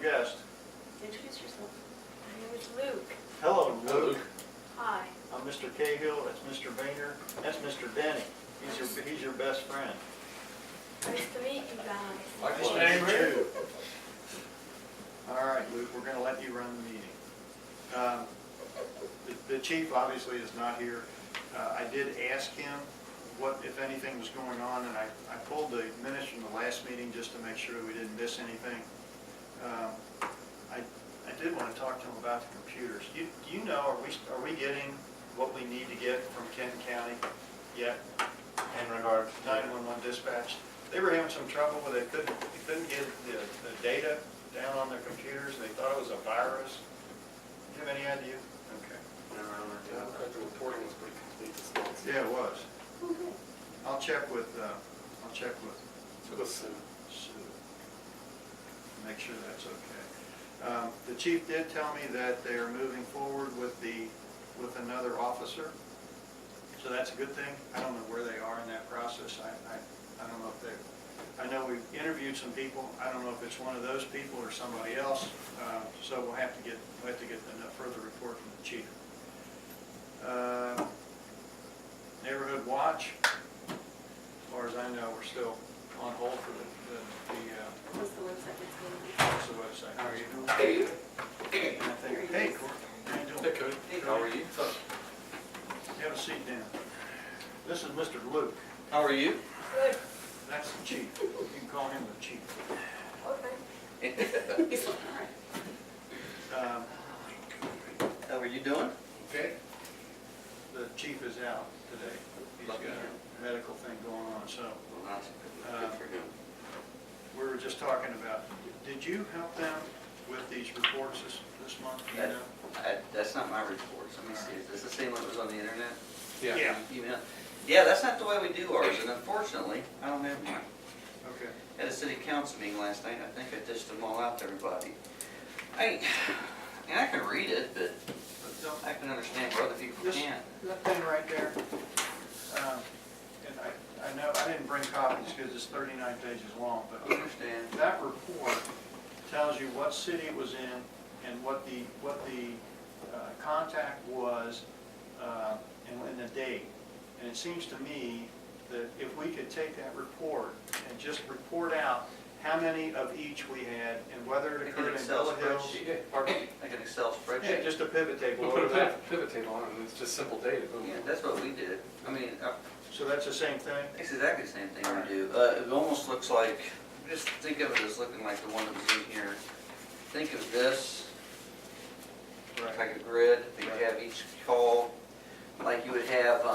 guest. Introduce yourself. My name is Luke. Hello, Luke. Hi. I'm Mr. Cahill, that's Mr. Boehner, that's Mr. Denny. He's your best friend. Nice to meet you guys. Nice to meet you. All right, Luke, we're gonna let you run the meeting. The chief obviously is not here. I did ask him what, if anything, was going on, and I pulled the minutes from the last meeting just to make sure we didn't miss anything. I did want to talk to him about the computers. Do you know, are we getting what we need to get from Kenton County yet? In regard to 911 dispatch? They were having some trouble with it. They couldn't get the data down on their computers. They thought it was a virus. Do you have any idea? Okay. Yeah, the reporting was pretty complete this month. Yeah, it was. Okay. I'll check with Took us soon. Sue. Make sure that's okay. The chief did tell me that they are moving forward with another officer. So that's a good thing. I don't know where they are in that process. I don't know if I know we've interviewed some people. I don't know if it's one of those people or somebody else. So we'll have to get a further report from the chief. Neighborhood Watch, as far as I know, we're still on hold for What's the website that's going to be? what's the website? How are you doing? I think, hey, Court, how you doing? Hey, Cody. How are you? Have a seat down. This is Mr. Luke. How are you? Good. That's the chief. You can call him the chief. Okay. All right. How are you doing? Okay. The chief is out today. He's got a medical thing going on, so Well, that's good for him. we were just talking about, did you help them with these reports this month? Do you know? That's not my reports. Let me see. Is this the same one that was on the internet? Yeah. Email? Yeah, that's not the way we do ours, and unfortunately, I don't have mine. Okay. Had a city council meeting last night, and I think I dished them all out to everybody. I can read it, but I can understand where other people This- can't. That thing right there, and I know, I didn't bring copies because it's 39 pages long, I but understand. that report tells you what city it was in and what the contact was and the date. And it seems to me that if we could take that report and just report out how many of each we had and whether it Like an occurred in Excel Villa Hills. spreadsheet. Pardon? Like an Excel Yeah, spreadsheet. just a pivot table We'll put over a that. pivot table on it, and it's just simple data. Boom. Yeah, that's what we did. I mean, So that's the same thing? it's exactly the same thing we do. It almost looks like, just think of it as looking like the one that was in here. Think of this like a grid, but you have each call, like you would have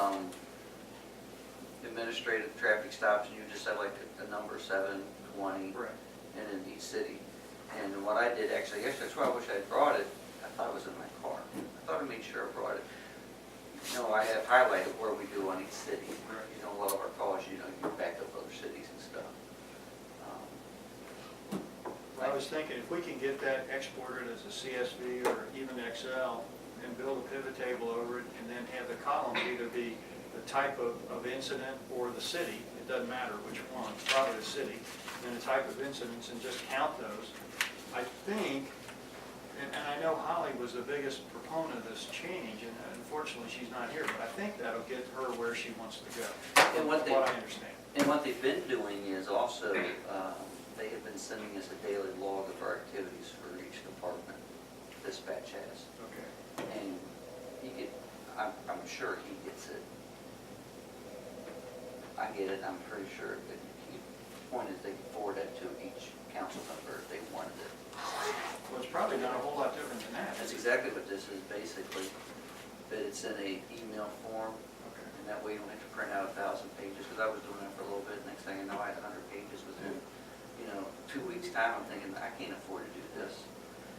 administrative traffic stops, and you just have like a number 7, 20, Right. and in each city. And what I did actually, that's why I wish I had brought it. I thought it was in my car. I thought I made sure I brought it. No, I have highlighted where we do on each city. Right. You know, a lot of our calls, you back up other cities and stuff. I was thinking if we can get that exported as a CSV or even Excel and build a pivot table over it and then have the columns either be the type of incident or the city, it doesn't matter which one, it's probably the city, and the type of incidents and just count those. I think, and I know Holly was the biggest proponent of this change, and unfortunately she's not here, but I think that'll get her where she wants to go, And from what what I understand. And what they've been doing is also, they have been sending us a daily log of our activities for each department. Dispatch has. Okay. And I'm sure he gets it. I get it, I'm pretty sure that he pointed, they could forward that to each council member if they wanted it. Well, it's probably not a whole lot different than that. That's exactly what this is basically, but it's in a email form, Okay. and that way you don't have to print out 1,000 pages, because I was doing that for a little bit, next thing I know, I had 100 pages within, 2 weeks' time. I'm thinking, I can't afford to do this.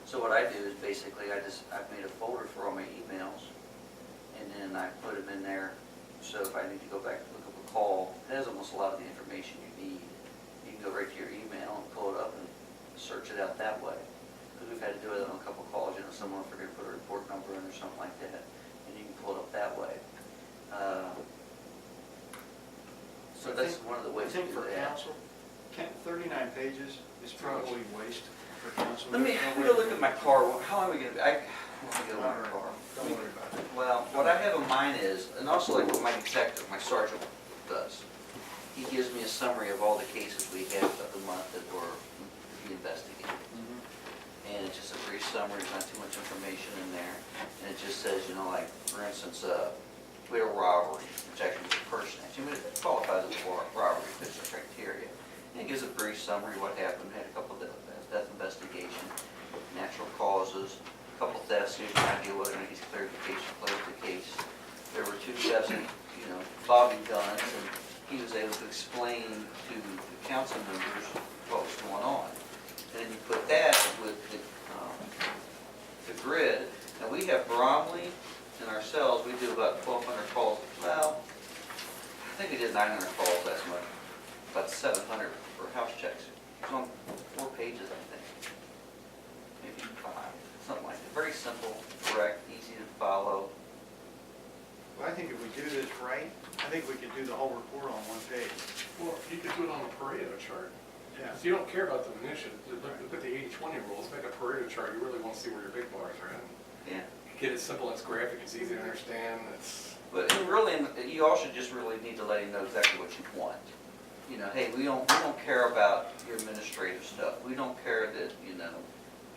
So what I do is basically, I've made a folder for all my emails, and then I put them in there, so if I need to go back and look up a call, it has almost a lot of the information you need. You can go right to your email and pull it up and search it out that way. Because we've had to do it on a couple calls, someone forgot to put a report number in or something like that, and you can pull it up that way. So that's one of the I ways to think do for that. council, 39 pages is probably waste. for council. Let me go look at my car. How long are we gonna be? Let me go look at my car. Don't worry about it. Well, what I have in mind is, and also like what my detective, my sergeant does, he gives me a summary of all the cases we had of the month that were to be investigated. Mhm. And it's just a brief summary, there's not too much information in there. And it just says, you know, like, for instance, we had a robbery, which actually was a person action, but it qualifies as a robbery, fits the criteria. And it gives a brief summary of what happened, had a couple of death investigation, natural causes, a couple thefts, here's an idea whether or not he's cleared the case or closed the case. There were 2 thefts, you know, Bobby guns, and he was able to explain to the council members what was going on. And then you put that with the grid. Now, we have Bromley and ourselves, we do about 1,200 calls. Well, I think we did 900 calls last month, about 700 for house checks. It's on 4 pages, I think. Maybe 5, something like that. Very simple, direct, easy to follow. Well, I think if we do this right, I think we could do the whole report on 1 page. Well, you could do it on a Pareto chart. Yeah. If you don't care about the minutia, look at the 80-20 rules, make a Pareto chart, you really want to see where your big bars are at. Yeah. Get it simple, it's graphic, it's easy to understand, it's... But really, you also just really need to let him know exactly what you want. You know, hey, we don't care about your administrative stuff. We don't care that, you know,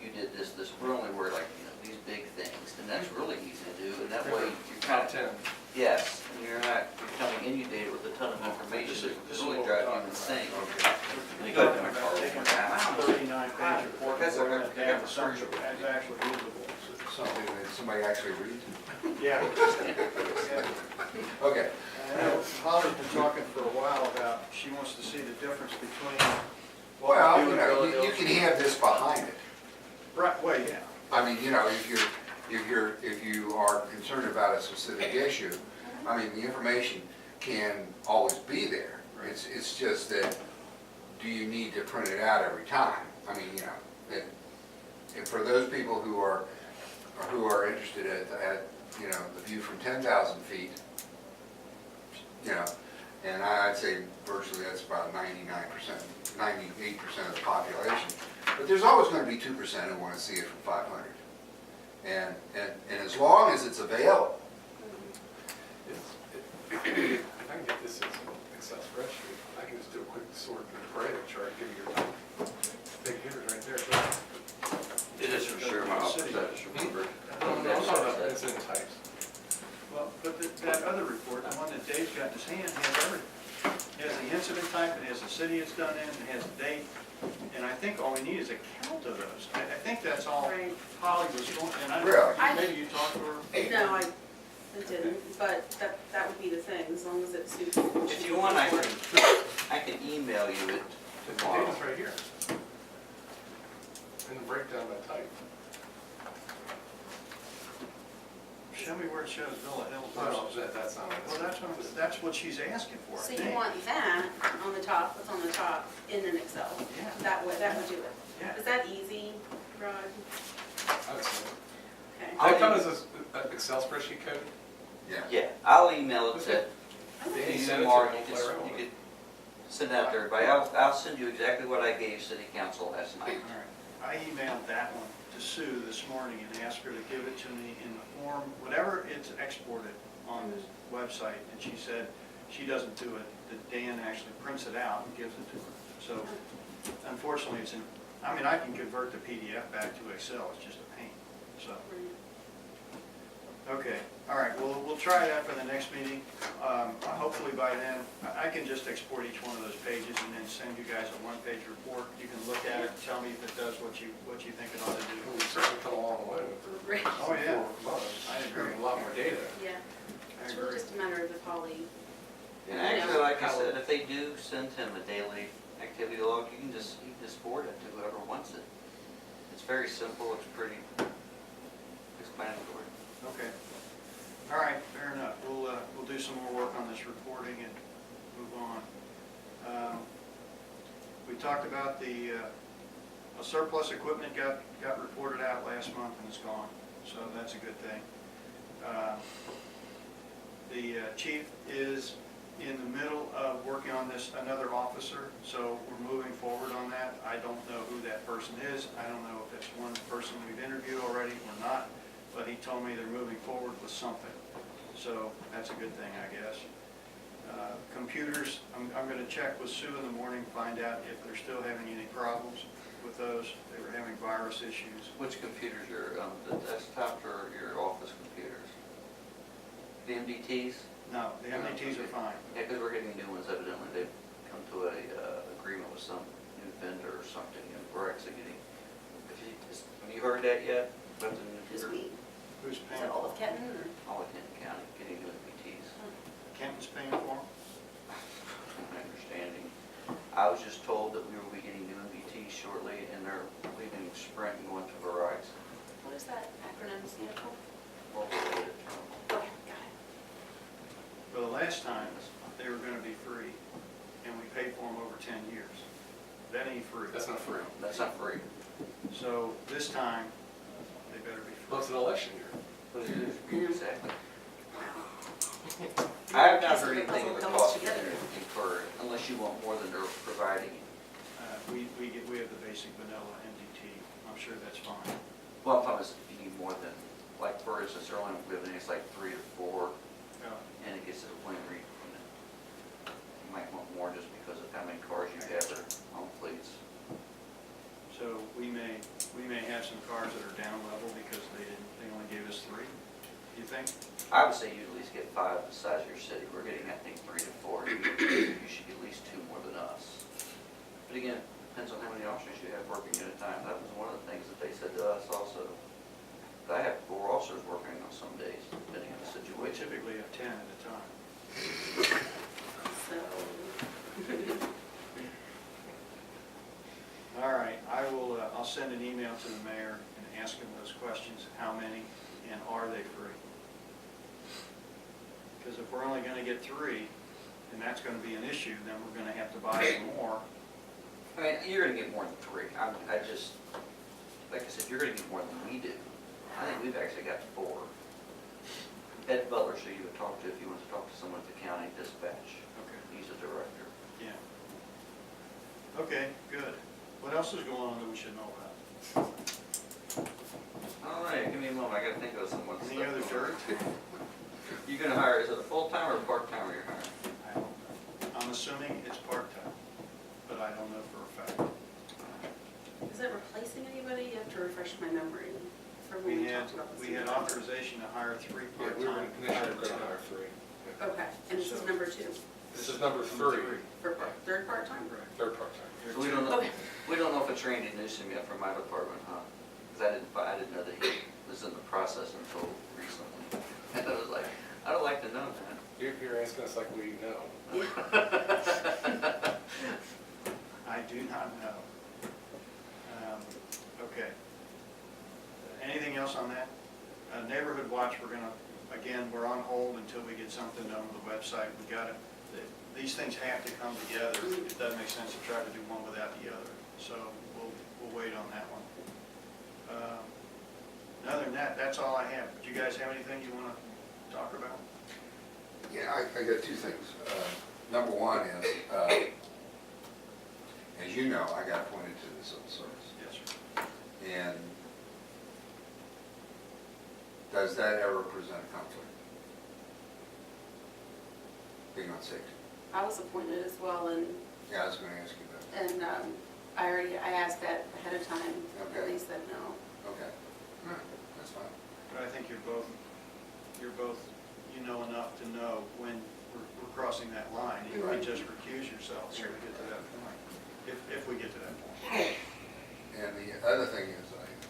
you did this. We're only worried like, you know, these big things. And that's really easy to do. And that way you're kind Top of, 10. yes, and you're not becoming inundated with a ton of information that really drive you insane. Let me go to my car one more time. I don't know. 39 page report, That's we're okay. going to have something that's actually usable. Something that somebody actually reads. Yeah. Okay. I know Holly's been talking for a while about, she wants to see the difference between what Well, we do you in know, you Philadelphia. can have this behind it. Right, well, yeah. I mean, you know, if you are concerned about a specific issue, I mean, the information can always be there. It's just that, do you need to print it out every time? I mean, you know, and for those people who are interested at you know, the view from 10,000 feet, you know, and I'd say virtually that's about 99%, 98% of the population. But there's always going to be 2% who want to see it from 500. And as long as it's available. If I can get this in some Excel spreadsheet, I can just do a quick sort in the Pareto chart, give you your big hitters right there. It is for sure my office. I just remember. No, I'm talking about it's in types. Well, but that other report, the one that Dave's got in his hand, has everything. It has the incident type, it has the city it's done in, it has the date, and I think all we need is a count of those. I think that's all Right. Holly was going, and I Really? maybe you talked to her. No, I didn't, but that would be the thing, as long as it suits. If you want, I can email you it The tomorrow. data's right here. And the breakdown by type. Show me where it shows Villa Hills Well, versus. that's not it. Well, that's what she's asking for, I So you think. want that on the top, what's on the top, in an Excel? Yeah. That would do it. Yeah. Is that easy, Rod? That's it. Okay. I'll That come do- as an Excel spreadsheet code? Yeah. Yeah, I'll email it to Danny you sent it to tomorrow. me, You I'll play around could with it. send that to everybody. I'll send you exactly what I gave city council last night. All right. I emailed that one to Sue this morning and asked her to give it to me in the form, whatever it's exported on this website, and she said she doesn't do it, that Dan actually prints it out and gives it to her. So unfortunately, I mean, I can convert the PDF back to Excel, it's just a pain, so. Okay, all right, well, we'll try that for the next meeting. Hopefully by then, I can just export each one of those pages and then send you guys a one-page report. You can look at it and tell me if it does what you think it ought to do. We've certainly come a long way with the Right. Oh, yeah. 4 months. I agree. A lot more data. Yeah, I it's really agree. just a matter of the Holly. And actually, like I said, if they do send him a daily activity log, you can just forward it to whoever wants it. It's very simple, it's pretty explanatory. Okay. All right, fair enough. We'll do some more work on this reporting and move on. We talked about the surplus equipment got reported out last month and it's gone, so that's a good thing. The chief is in the middle of working on this another officer, so we're moving forward on that. I don't know who that person is. I don't know if it's one person we've interviewed already or not, but he told me they're moving forward with something. So that's a good thing, I guess. Computers, I'm gonna check with Sue in the morning, find out if they're still having any problems with those. They were having virus issues. Which computers, the desktop or your office computers? The MDTs? No, the MDTs are fine. Yeah, because we're getting new ones evidently. They've come to a agreement with some new vendor or something, and we're actually getting, have you heard that yet? About the new Just computer? me. Who's Is paying it all for of it? Kenton or? All of Kenton County, getting new MDTs. Kenton's paying for them? My understanding. I was just told that we will be getting new MDTs shortly, and they're leaving Sprint and going to Verizon. What is that acronym stand for? World related terminal. Okay, got it. Well, the last time, they were gonna be free, and we paid for them over 10 years. That ain't free. That's not free. That's not free. So this time, they better be Well, it's free. an election year. Exactly. I have not Guess heard if the anything of the puzzle cost comes together. for, unless you want more than they're providing. We have the basic vanilla MDT. I'm sure that's fine. Well, I'm talking about if you need more than, like for instance, early in living, it's like 3 to 4, and it gets to the point where you might want more just because of how many cars you have or home fleets. So we may have some cars that are down level because they only gave us 3, you think? I would say you at least get 5 the size of your city. We're getting, I think, 3 to 4. You should get at least 2 more than us. But again, depends on how many officers you have working at a time. That was one of the things that they said to us also. I have 4 officers working on some days, depending on the We situation. typically have 10 at a time. So, All right, I'll send an email to the mayor and ask him those questions. How many, and are they free? Because if we're only gonna get 3, and that's gonna be an issue, then we're gonna have to buy some more. I mean, you're gonna get more than 3. I just, like I said, you're gonna get more than we do. I think we've actually got 4. Ed Butler, so you would talk to if you want to talk to someone at the county dispatch. Okay. He's a director. Yeah. Okay, good. What else is going on that we should know about? All right, give me a moment, I gotta think of someone. Any other dirt? You gonna hire, is it a full-time or a part-timer you're hiring? I don't know. I'm assuming it's part-time, but I don't know for a fact. is it replacing anybody? You have to refresh my memory from when we talked about this. We had authorization to hire 3 Yeah, we were part-time. initially going to hire 3. Yeah. Okay, and this is number 2 This is number 3, for third part-time? Correct. third part-time. So we don't know, Okay. we don't know if it's Randy Newsom yet from my department, huh? Because I didn't know that he was in the process until recently. And I was like, I don't like to know that. You're asking us like we know. I do not know. Okay. Anything else on that? Neighborhood Watch, we're on hold until we get something done with the website. We got it. These things have to come together. It doesn't make sense to try to do one without the other. So we'll wait on that one. Other than that, that's all I have. Do you guys have anything you want to talk about? Yeah, I got 2 things. Number one is, as you know, I got appointed to the civil service. Yes, sir. And does that ever present a conflict? Being on safety? I was appointed as well, and Yeah, I was going to ask you that. I asked that ahead of time, and Okay. they said no. Okay, all right, that's fine. But I think you're both, you know enough to know when we're crossing that line. You might just recuse yourselves when we get to that point, if we get to that point. And the other thing is,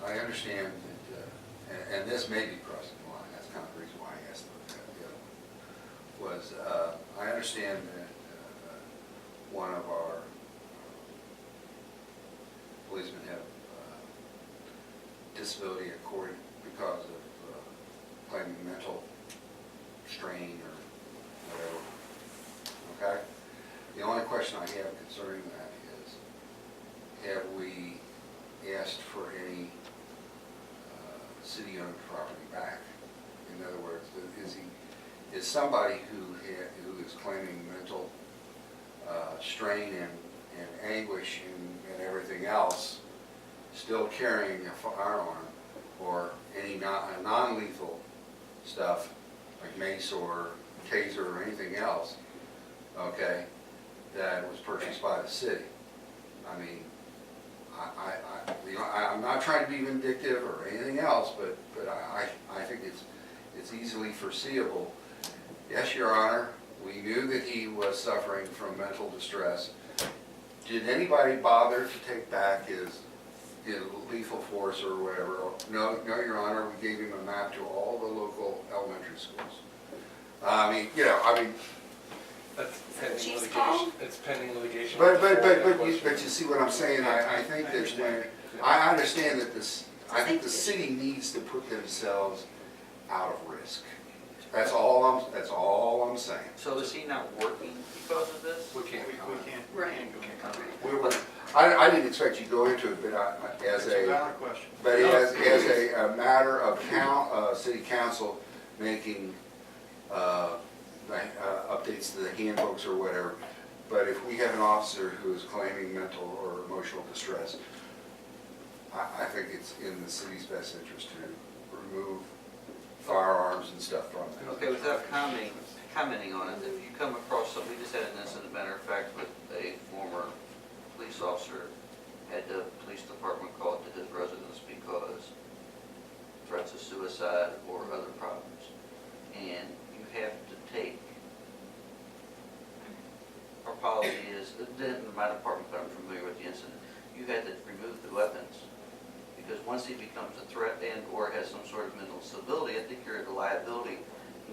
I understand that, and this may be crossing the line, that's kind of the reason why I asked about the other one, was I understand that one of our policemen have disability at court because of claiming mental strain or whatever, okay? The only question I have concerning that is, have we asked for any city-owned property back? In other words, is somebody who is claiming mental strain and anguish and everything else, still carrying a firearm or any non-lethal stuff, like mace or taser or anything else, okay, that was purchased by the city. I mean, I'm not trying to be vindictive or anything else, but I think it's easily foreseeable. Yes, Your Honor, we knew that he was suffering from mental distress. Did anybody bother to take back his lethal force or whatever? No, Your Honor, we gave him a map to all the local elementary schools. That's pending Chief's litigation. call? It's pending litigation. But you see what I'm saying? I think that when, I understand that I think the city needs to put themselves out of risk. That's all I'm saying. So is he not working because of this? We can't We comment. can't, Right. can't go into it. I didn't expect you to go into it, but as It's a a, valid question. but as a matter of city council making updates to the handbooks or whatever, but if we have an officer who is claiming mental or emotional distress, I think it's in the city's best interest to remove firearms and stuff from them. Okay, without commenting on it, if you come across some, we just had an incident, matter of fact, with a former police officer, had the police department called to his residence because threats of suicide or other problems. And you have to take, our policy is, in my department, but I'm familiar with the incident, you had to remove the weapons. Because once he becomes a threat and or has some sort of mental stability, I think you're at a liability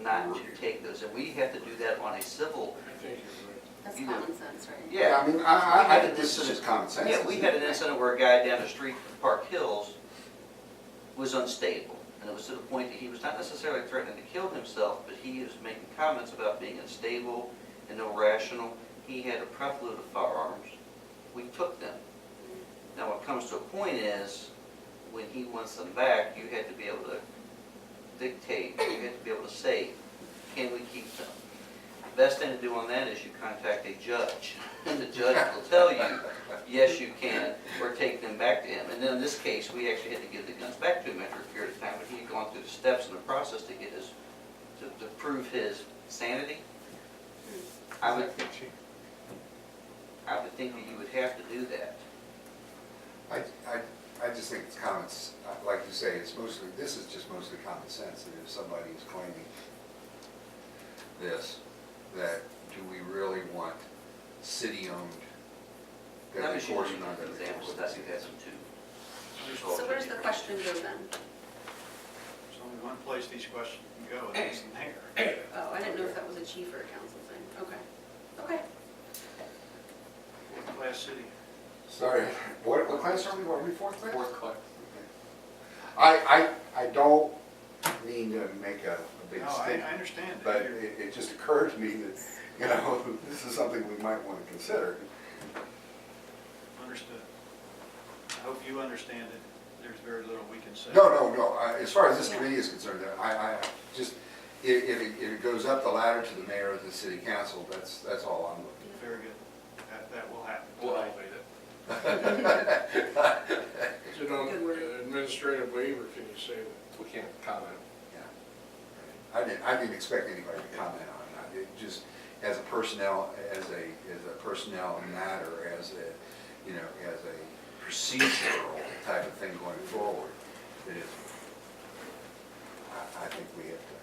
not to take those. And we have to do that on a civil. I think you're right. That's You know. common sense, right? Yeah. I mean, I think this is just common sense. Yeah, we had an incident where a guy down the street from Park Hills was unstable. And it was to the point that he was not necessarily threatening to kill himself, but he was making comments about being unstable and irrational. He had a prefloat of firearms. We took them. Now, what comes to a point is, when he wants them back, you had to be able to dictate, you had to be able to say, can we keep them? The best thing to do on that is you contact a judge, and the judge will tell you, yes, you can, or take them back to him. And then in this case, we actually had to give the guns back to him after a period of time, but he had gone through the steps in the process to get his, to prove his sanity. I would think that you would have to do that. I just think it's common, like you say, this is just mostly common sense, that if somebody is claiming this, that do we really want city-owned Let me deadly show you force some under the examples, that's you had some too. So where's the question go then? There's only one place these questions can go, and it's the mayor. Oh, I didn't know if that was a chief or a council thing. Okay. Okay. Fourth class city. Sorry, what class are we, what are we, fourth class? Fourth class. I don't mean to make a big No, I statement, understand that. but You're- it just occurred to me that, this is something we might want to consider. Understood. I hope you understand it. There's very little we can say. No, as far as this committee is concerned, I just, if it goes up the ladder to the mayor of the city council, that's all I'm looking Very good. That will happen. We'll elevate it. Is it on Good word. administrative leave, or can you say that? We can't comment. Yeah. I didn't expect anybody to comment on that. It just, as a personnel matter, as a procedural type of thing going forward, it is, I think we have to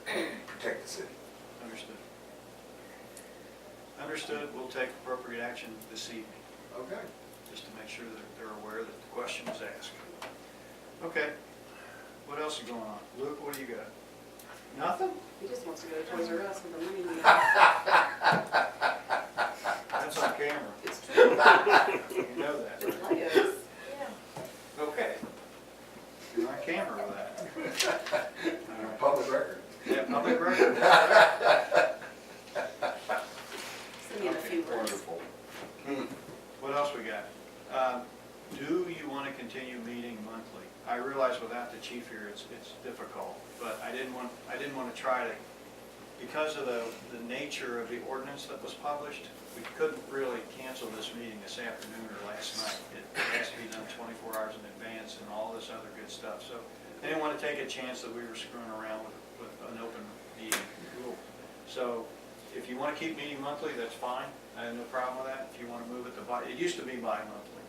protect the city. Understood. Understood. We'll take appropriate action this evening, Okay. just to make sure that they're aware that the question was asked. Okay. What else is going on? Luke, what do you got? Nothing? He just wants to go to Toys R Us with the money. That's on camera. It's true. You know that, With right? Legos. Okay. You're on camera with that. All right. Public record. Yeah, public record. Send me in a few words. Wonderful. What else we got? Do you want to continue meeting monthly? I realize without the chief here, it's difficult, but I didn't want to try to, because of the nature of the ordinance that was published, we couldn't really cancel cancel this meeting this afternoon or last night. It has to be done 24 hours in advance and all this other good stuff. So they didn't want to take a chance that we were screwing around with an open meeting rule. So if you want to keep meeting monthly, that's fine. I have no problem with that. If you want to move it to it used to be bi-monthly.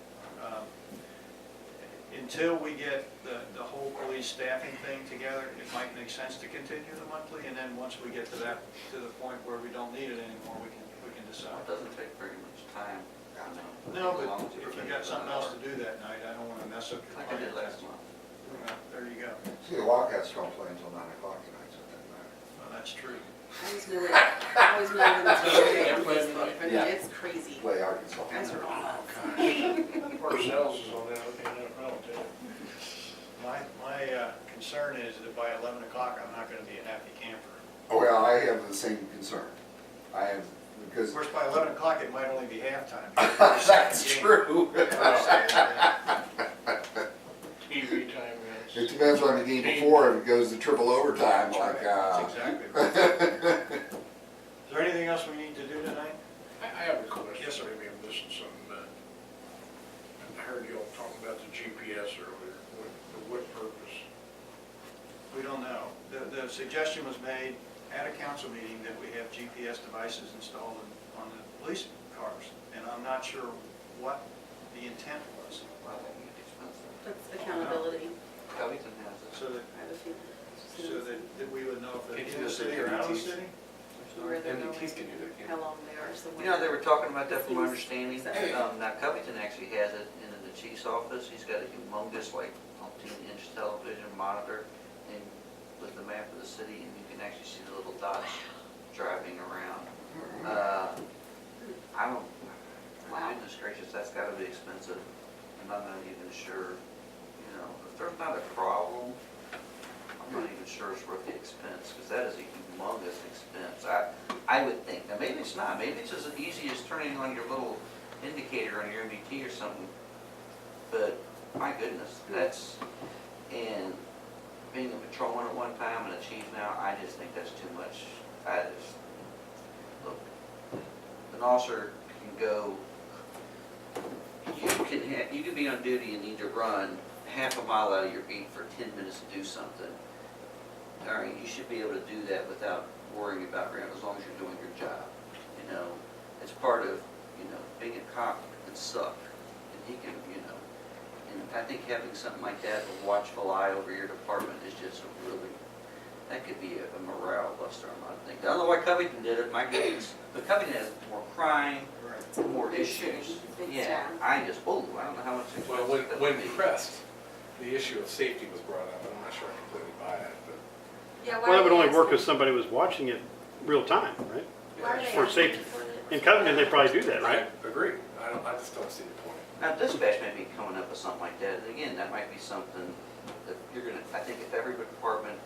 Until we get the whole police staffing thing together, it might make sense to continue the monthly, and then once we get to the point where we don't need it anymore, we can decide. It doesn't take very much time. No, As but long as if you prevent got something else to an do that night, I don't want to mess up your hour. Like I plan. did last month. Well, there you go. See, the Wildcats don't play until 9 o'clock tonight, so it doesn't matter. Well, that's true. I always know it. Yeah. It's crazy. Play Arkansas. Guys are all nuts. Parcells is on that, too. My concern is that by 11 o'clock, I'm not going to be a happy camper. Oh, well, I have the same concern. I have, Of because. course, by 11 o'clock, it might only be halftime. That's true. TV time It is. depends on the game before, if it goes to triple overtime, like, That's exactly right. Is there anything else we need to do tonight? I have a question. Yes, sir. Maybe I'm missing something, but I heard you all talking about the GPS earlier. For what purpose? We don't know. The suggestion was made at a council meeting that we have GPS devices installed on the police cars, and I'm not sure what the intent was. Well, that can get expensive. That's accountability. Covington has it. So that, I have a feeling. that we would know if they're Can't you in the just city say or out of the MDTs? city? Where they're going, MDTs can do that, can't how long they are, so. You know, they were talking about that from my Seems understanding. exactly. Now Covington actually has it in the chief's office. He's got a humongous, like, 15-inch television monitor and with the map of the city, and you can actually see the little dots driving around. I don't, Wow. goodness gracious, that's gotta be expensive. And I'm not even sure, you know, if there's not a problem, I'm not even sure it's worth the expense, because that is a humongous expense. I would think, now maybe it's not, maybe it's as easy as turning on your little indicator on your MBT or something, but my goodness, that's, and being a patrolman at one time and a chief now, I just think that's too much. Look, an officer can go, you can be on duty and need to run half a mile out of your beat for 10 minutes to do something. All right, you should be able to do that without worrying about, as long as you're doing your job. You know, it's part of, you know, being a cop can suck. And he can, you know, and I think having something like that, a watchful eye over your department is just a really, that could be a morale buster, I'm not thinking. I don't know why Covington did it, my goodness, but Covington has more crime, more Big issues. city, big Yeah, town. I just, oh, I don't know how much Well, expensive that when would be. pressed, the issue of safety was brought up, and I'm not sure I completely buy it, but. Yeah, why Well, that are would they only work asking- if somebody was watching it real time, right? why are they for asking safety. for it? In Covington, they probably do that, right? I agree, I just don't see the point. Now, dispatch may be coming up with something like that, and again, that might be something that you're gonna, I think if every department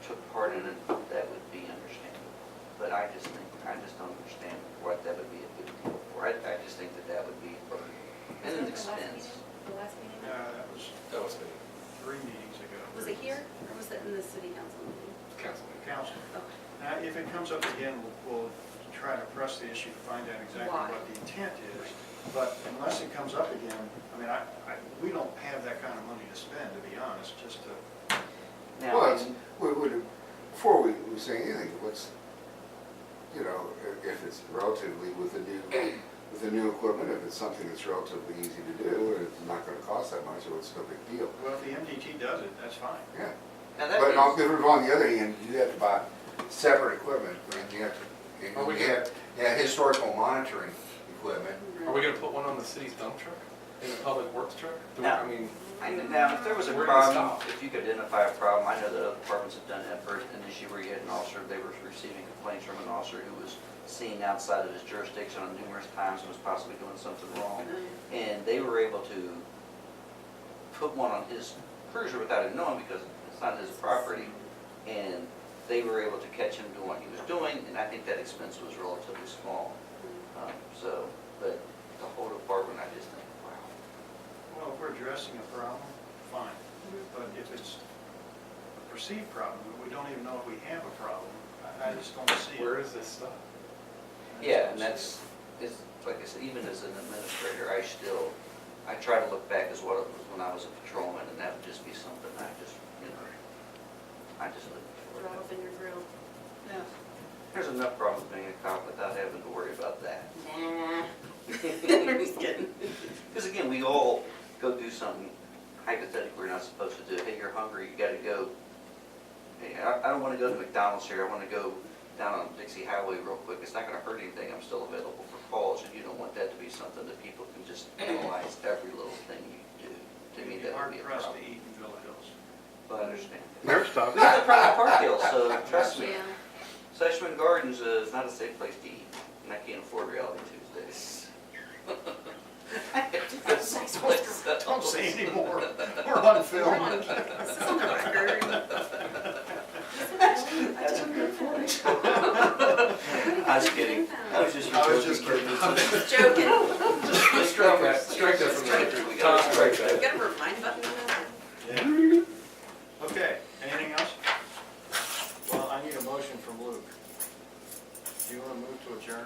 took part in it, that would be understandable. But I just don't understand what that would be a big deal for. I just think that would be an expense. The last meeting? That was That was been 3 meetings ago. Was it here, or was it in the city council meeting? council. Council. Okay. Now, if it comes up again, we'll try to press the issue to find out exactly Why? what the intent is. But unless it comes up again, I mean, we don't have that kind of money to spend, to be honest, just to, Now, Well, it's, before we say anything, what's, you know, if it's relatively with the new equipment, if it's something that's relatively easy to do, and it's not gonna cost that much, so it's no big deal. well, if the MDT does it, that's fine. Yeah. now that But on means, on the other hand, you have to buy separate equipment, and you have to, Are we and you have, historical monitoring equipment. Are we gonna put one on the city's dump truck, in the public works truck? Do we- No. I mean, now, if there was a Where do you problem, stop? if you could identify a problem, I know that other departments have done effort, an issue where you had an officer, they were receiving complaints from an officer who was seen outside of his jurisdiction on numerous times and was possibly doing something wrong. And they were able to put one on his cruiser without him knowing, because it's not his property. And they were able to catch him doing what he was doing, and I think that expense was relatively small. But the whole department, I just think, wow. Well, if we're addressing a problem, fine. But if it's a perceived problem, we don't even know if we have a problem, I just don't see it. where is this stuff? I just Yeah, don't and see that's, it's, like I said, even as an administrator, I try to look back as what it was when I was a patrolman, and that would just be something I just, I just live for. Rattle finger grill. Yeah. There's enough problems being a cop without having to worry about that. Nah. I'm just kidding. Because again, we all go do something hypothetically we're not supposed to do. Hey, you're hungry, you gotta go. Hey, I don't wanna go to McDonald's here, I wanna go down on Dixie Highway real quick. It's not gonna hurt anything, I'm still available for calls, and you don't want that to be something that people can just analyze every little thing you do. To me, that would be a Hard pressed to problem. eat in Villa Hills. But I understand. Never stop. We have a private park hill, so trust me. Yeah. Sedgman Gardens is not a safe place to eat, and I can't afford Reality Tuesdays. Don't say anymore. We're on film. This is on the record. I was kidding. I was just joking. Joking. Just strike that. Strike that from the record. We gotta strike You that. got a remind button on that? Yeah. Okay, anything else? Well, I need a motion from Luke. Do you want to move to adjourn?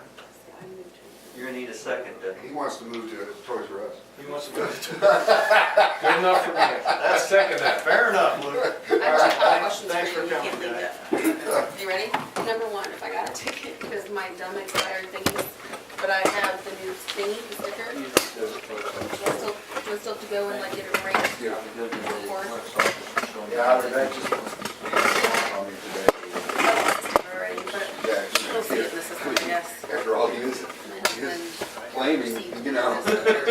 I moved to. You're gonna need a second. He wants to move to Toys R Us. He wants to move to. Good enough for me. I second that. Fair enough, Luke. I have two questions Thanks for for you, you coming, can't leave guys. that. You ready? Number one, if I got a ticket, because my dumb expired thingies, but I have the new thingy, the sticker. Do I still have to go and like get it erased? Yeah. Or- Yeah, that just on me today. Already, but Yeah, we'll see it in the system, I guess. after all he was My husband claiming, received you know. this